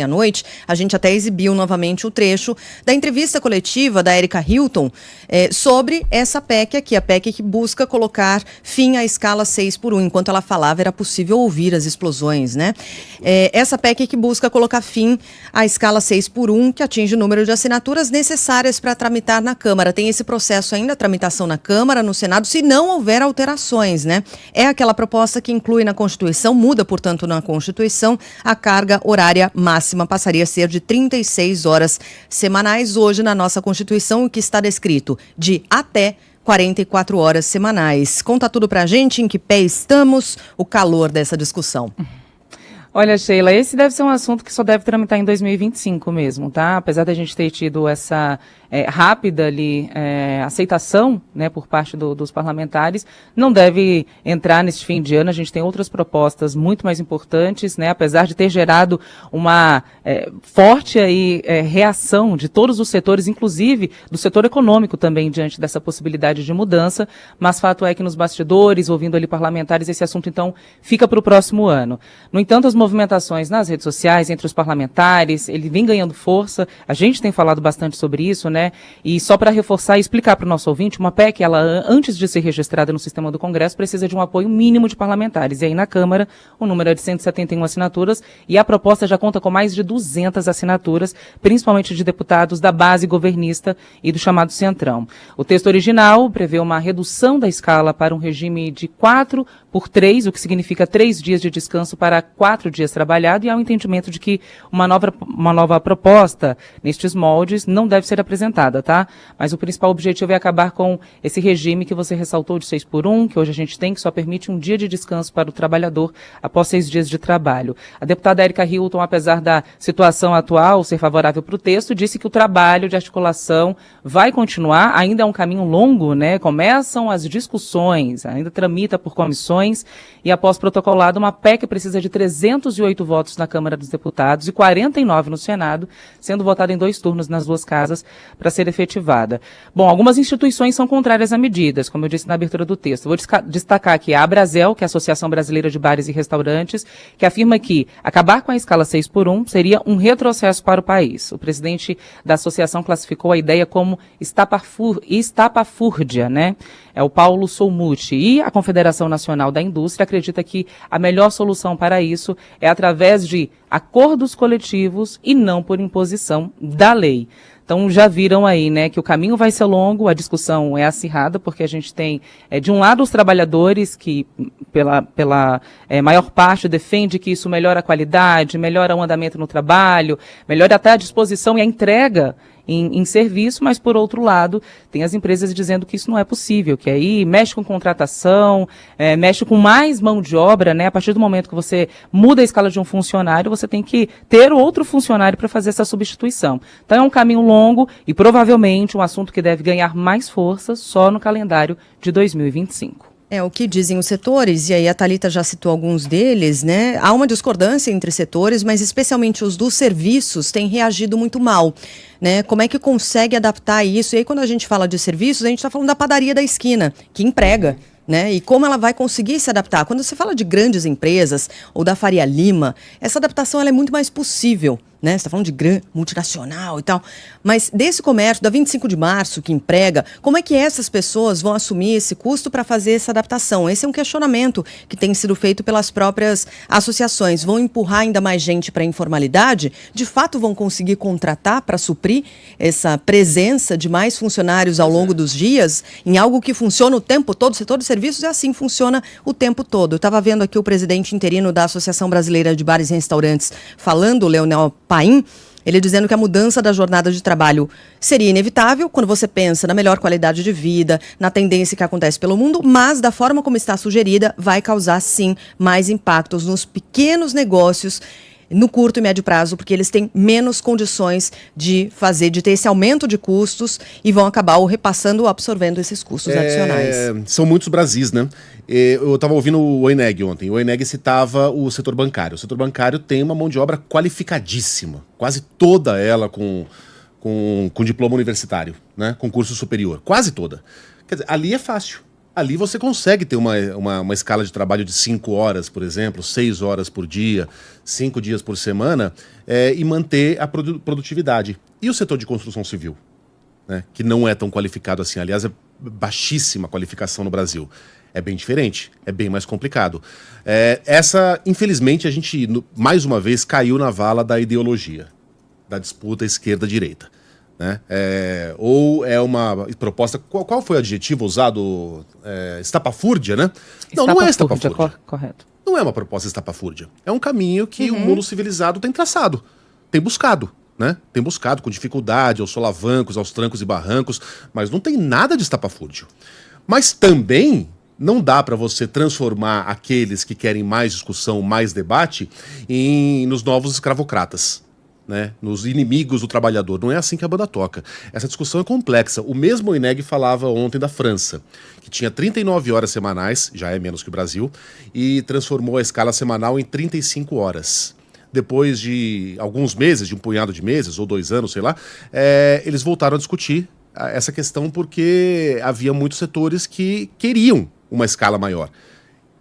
à noite, a gente até exibiu novamente o trecho da entrevista coletiva da Erika Hilton sobre essa PEC aqui, a PEC que busca colocar fim à escala 6x1. Enquanto ela falava, era possível ouvir as explosões, né? Essa PEC que busca colocar fim à escala 6x1, que atinge o número de assinaturas necessárias para tramitar na Câmara. Tem esse processo ainda, tramitação na Câmara, no Senado, se não houver alterações, né? É aquela proposta que inclui na Constituição, muda, portanto, na Constituição, a carga horária máxima passaria a ser de 36 horas semanais. Hoje, na nossa Constituição, o que está descrito de até 44 horas semanais. Conta tudo pra gente, em que pé estamos, o calor dessa discussão. Olha, Sheila, esse deve ser um assunto que só deve tramitar em 2025 mesmo, tá? Apesar da gente ter tido essa rápida ali aceitação, né, por parte dos parlamentares, não deve entrar neste fim de ano. A gente tem outras propostas muito mais importantes, né? Apesar de ter gerado uma forte aí, reação de todos os setores, inclusive do setor econômico também, diante dessa possibilidade de mudança, mas fato é que nos bastidores, ouvindo ali parlamentares, esse assunto então fica para o próximo ano. No entanto, as movimentações nas redes sociais, entre os parlamentares, ele vem ganhando força. A gente tem falado bastante sobre isso, né? E só para reforçar e explicar para o nosso ouvinte, uma PEC, ela, antes de ser registrada no sistema do Congresso, precisa de um apoio mínimo de parlamentares. E aí na Câmara, o número é de 171 assinaturas e a proposta já conta com mais de 200 assinaturas, principalmente de deputados da base governista e do chamado Centrão. O texto original prevê uma redução da escala para um regime de 4x3, o que significa 3 dias de descanso para 4 dias trabalhados, e há um entendimento de que uma nova proposta nestes moldes não deve ser apresentada, tá? Mas o principal objetivo é acabar com esse regime que você ressaltou de 6x1, que hoje a gente tem, que só permite um dia de descanso para o trabalhador após 6 dias de trabalho. A deputada Erika Hilton, apesar da situação atual ser favorável para o texto, disse que o trabalho de articulação vai continuar, ainda é um caminho longo, né? Começam as discussões, ainda tramita por comissões, e após protocolado, uma PEC precisa de 308 votos na Câmara dos Deputados e 49 no Senado, sendo votada em 2 turnos nas 2 casas para ser efetivada. Bom, algumas instituições são contrárias a medidas, como eu disse na abertura do texto. Vou destacar aqui a Abrazel, que é a Associação Brasileira de Bares e Restaurantes, que afirma que acabar com a escala 6x1 seria um retrocesso para o país. O presidente da associação classificou a ideia como estapafúrdia, né? É o Paulo Soumuti. E a Confederação Nacional da Indústria acredita que a melhor solução para isso é através de acordos coletivos e não por imposição da lei. Então já viram aí, né, que o caminho vai ser longo, a discussão é acirrada, porque a gente tem, de um lado, os trabalhadores que, pela maior parte, defende que isso melhora a qualidade, melhora o andamento no trabalho, melhora até a disposição e a entrega em serviço, mas, por outro lado, tem as empresas dizendo que isso não é possível, que aí mexe com contratação, mexe com mais mão de obra, né? A partir do momento que você muda a escala de um funcionário, você tem que ter outro funcionário para fazer essa substituição. Então é um caminho longo e provavelmente um assunto que deve ganhar mais força só no calendário de 2025. É o que dizem os setores, e aí a Thalita já citou alguns deles, né? Há uma discordância entre setores, mas especialmente os dos serviços têm reagido muito mal, né? Como é que consegue adaptar isso? E aí quando a gente fala de serviços, a gente está falando da padaria da esquina, que emprega, né? E como ela vai conseguir se adaptar? Quando você fala de grandes empresas ou da Faria Lima, essa adaptação ela é muito mais possível, né? Você está falando de grande multinacional e tal, mas desse comércio, da 25 de março, que emprega, como é que essas pessoas vão assumir esse custo para fazer essa adaptação? Esse é um questionamento que tem sido feito pelas próprias associações. Vão empurrar ainda mais gente para a informalidade? De fato vão conseguir contratar para suprir essa presença de mais funcionários ao longo dos dias, em algo que funciona o tempo todo? O setor de serviços é assim, funciona o tempo todo. Eu estava vendo aqui o presidente interino da Associação Brasileira de Bares e Restaurantes falando, Leonel Paim, ele dizendo que a mudança da jornada de trabalho seria inevitável quando você pensa na melhor qualidade de vida, na tendência que acontece pelo mundo, mas da forma como está sugerida, vai causar sim mais impactos nos pequenos negócios no curto e médio prazo, porque eles têm menos condições de ter esse aumento de custos e vão acabar ou repassando ou absorvendo esses custos adicionais. São muitos Brasis, né? Eu estava ouvindo o OINEG ontem. O OINEG citava o setor bancário. O setor bancário tem uma mão de obra qualificadíssima, quase toda ela com diploma universitário, né? Com curso superior, quase toda. Quer dizer, ali é fácil. Ali você consegue ter uma escala de trabalho de 5 horas, por exemplo, 6 horas por dia, 5 dias por semana, e manter a produtividade. E o setor de construção civil, né, que não é tão qualificado assim, aliás, é baixíssima qualificação no Brasil. É bem diferente, é bem mais complicado. Infelizmente, a gente, mais uma vez, caiu na vala da ideologia, da disputa esquerda-direita. Né? Ou é uma proposta... Qual foi o adjetivo usado? Estapafúrdia, né? Não é estapafúrdia. Correto. Não é uma proposta estapafúrdia. É um caminho que o mundo civilizado tem traçado, tem buscado. Né? Tem buscado com dificuldade, aos solavancos, aos trancos e barrancos, mas não tem nada de estapafúrdio. Mas também não dá para você transformar aqueles que querem mais discussão, mais debate, nos novos escravocratas. Né, nos inimigos do trabalhador. Não é assim que a banda toca. Essa discussão é complexa. O mesmo Oineg falava ontem da França, que tinha 39 horas semanais, já é menos que o Brasil, e transformou a escala semanal em 35 horas. Depois de alguns meses, de um punhado de meses, ou 2 anos, sei lá, eles voltaram a discutir essa questão porque havia muitos setores que queriam uma escala maior.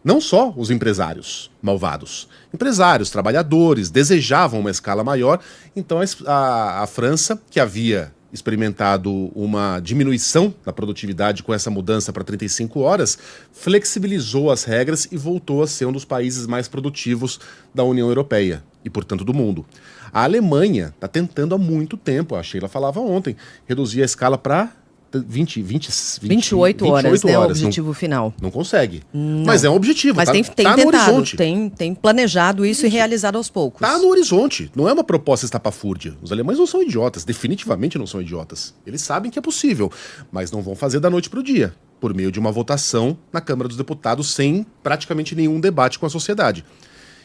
Não só os empresários malvados. Empresários, trabalhadores, desejavam uma escala maior. Então a França, que havia experimentado uma diminuição da produtividade com essa mudança para 35 horas, flexibilizou as regras e voltou a ser um dos países mais produtivos da União Europeia e, portanto, do mundo. A Alemanha está tentando há muito tempo, a Sheila falava ontem, reduzir a escala para 28 horas, né, o objetivo final. Não consegue. Não. Mas é um objetivo. Mas tem tentado, no horizonte. Tem planejado isso e realizado aos poucos. Está no horizonte. Não é uma proposta estapafúrdia. Os alemães não são idiotas. Definitivamente não são idiotas. Eles sabem que é possível, mas não vão fazer da noite para o dia, por meio de uma votação na Câmara dos Deputados sem praticamente nenhum debate com a sociedade.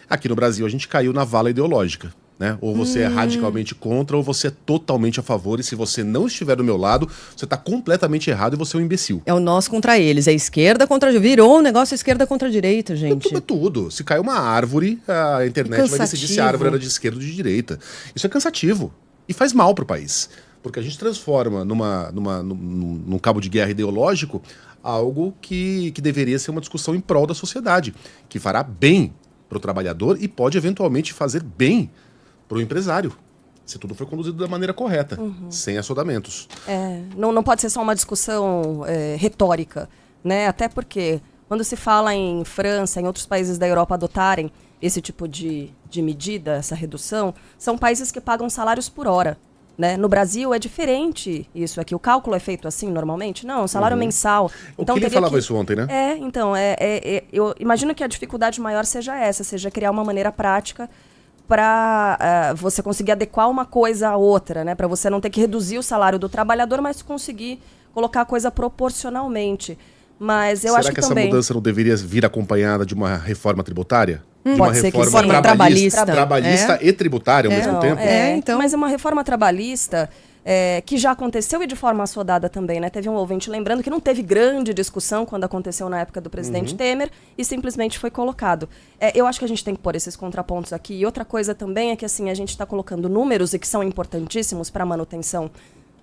Aqui no Brasil a gente caiu na vala ideológica. Né? Ou você é radicalmente contra, ou você é totalmente a favor, e se você não estiver do meu lado, você está completamente errado e você é um imbecil. É o nós contra eles, é esquerda contra... Virou um negócio esquerda contra direita, gente. É tudo. Se cai uma árvore, a internet vai decidir se a árvore era de esquerda ou de direita. Isso é cansativo e faz mal para o país. Porque a gente transforma num cabo de guerra ideológico algo que deveria ser uma discussão em prol da sociedade, que fará bem para o trabalhador e pode eventualmente fazer bem para o empresário, se tudo for conduzido da maneira correta, sem assodamentos. Não pode ser só uma discussão retórica, né? Até porque quando se fala em França, em outros países da Europa adotarem esse tipo de medida, essa redução, são países que pagam salários por hora. Né? No Brasil é diferente isso aqui. O cálculo é feito assim normalmente? Não, salário mensal. Então, ele falava isso ontem, né? Eu imagino que a dificuldade maior seja essa, seja criar uma maneira prática para você conseguir adequar uma coisa à outra, né? Para você não ter que reduzir o salário do trabalhador, mas conseguir colocar a coisa proporcionalmente. Mas eu acho que essa mudança não deveria vir acompanhada de uma reforma tributária? De uma pode ser reforma trabalhista e tributária ao mesmo tempo? Então. Mas é uma reforma trabalhista que já aconteceu e de forma assodada também, né? Teve um ouvinte lembrando que não teve grande discussão quando aconteceu na época do presidente Temer e simplesmente foi colocado. Eu acho que a gente tem que pôr esses contrapontos aqui. E outra coisa também é que assim, a gente está colocando números e que são importantíssimos para a manutenção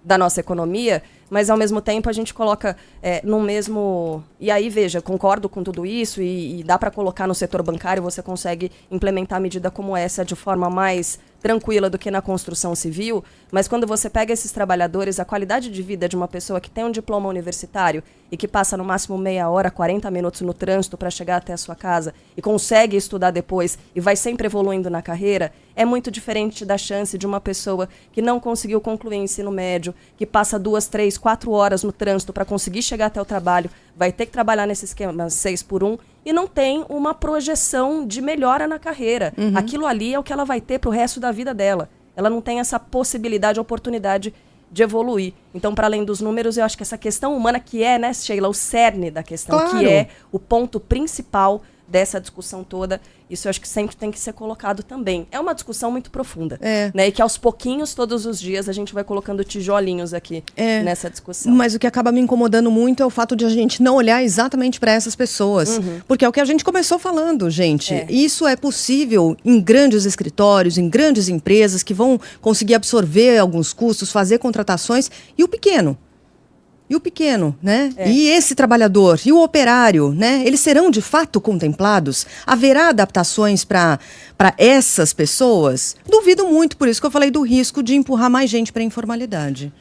da nossa economia, mas ao mesmo tempo a gente coloca no mesmo... E aí, veja, concordo com tudo isso e dá para colocar no setor bancário, você consegue implementar medida como essa de forma mais tranquila do que na construção civil, mas quando você pega esses trabalhadores, a qualidade de vida de uma pessoa que tem um diploma universitário e que passa no máximo meia hora, 40 minutos no trânsito para chegar até a sua casa e consegue estudar depois e vai sempre evoluindo na carreira, é muito diferente da chance de uma pessoa que não conseguiu concluir o ensino médio, que passa 2, 3, 4 horas no trânsito para conseguir chegar até o trabalho, vai ter que trabalhar nesse esquema 6x1 e não tem uma projeção de melhora na carreira. Aquilo ali é o que ela vai ter para o resto da vida dela. Ela não tem essa possibilidade, oportunidade de evoluir. Então, para além dos números, eu acho que essa questão humana que é, né, Sheila, o cerne da questão, claro, que é o ponto principal dessa discussão toda, isso eu acho que sempre tem que ser colocado também. É uma discussão muito profunda, né? E que aos pouquinhos, todos os dias, a gente vai colocando tijolinhos aqui nessa discussão. Mas o que acaba me incomodando muito é o fato de a gente não olhar exatamente para essas pessoas. Porque é o que a gente começou falando, gente. Isso é possível em grandes escritórios, em grandes empresas que vão conseguir absorver alguns custos, fazer contratações. E o pequeno? E o pequeno, né? E esse trabalhador, e o operário, né? Eles serão de fato contemplados? Haverá adaptações para essas pessoas? Duvido muito, por isso que eu falei do risco de empurrar mais gente para a informalidade.